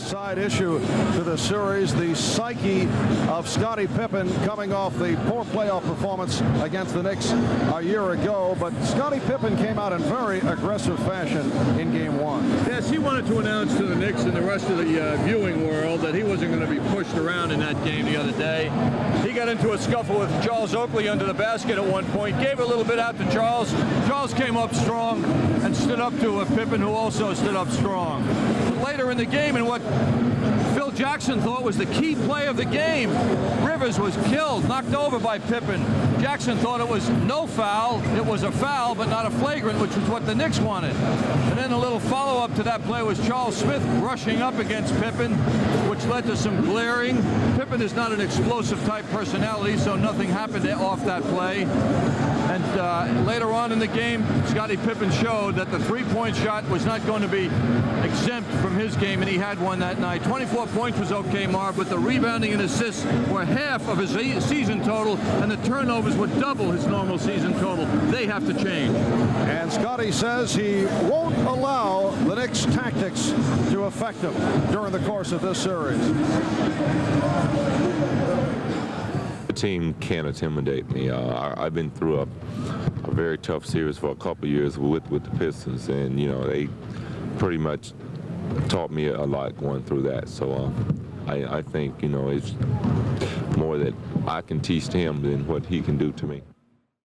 side issue to the series, the psyche of Scottie Pippen coming off the poor playoff performance against the Knicks a year ago. But Scottie Pippen came out in very aggressive fashion in Game 1. Yes, he wanted to announce to the Knicks and the rest of the viewing world that he wasn't going to be pushed around in that game the other day. He got into a scuffle with Charles Oakley under the basket at one point, gave a little bit out to Charles. Charles came up strong and stood up to Pippen, who also stood up strong. But later in the game, in what Phil Jackson thought was the key play of the game, Rivers was killed, knocked over by Pippen. Jackson thought it was no foul. It was a foul, but not a flagrant, which was what the Knicks wanted. And then a little follow-up to that play was Charles Smith rushing up against Pippen, which led to some glaring. Pippen is not an explosive type personality, so nothing happened off that play. And later on in the game, Scottie Pippen showed that the three-point shot was not going to be exempt from his game, and he had one that night. 24 points was okay, Marv, but the rebounding and assists were half of his season total, and the turnovers were double his normal season total. They have to change. And Scottie says he won't allow the Knicks' tactics to affect him during the course of this series. The team can't intimidate me. I've been through a very tough series for a couple of years with the Pistons, and they pretty much taught me a lot going through that. So I think it's more that I can teach him than what he can do to me.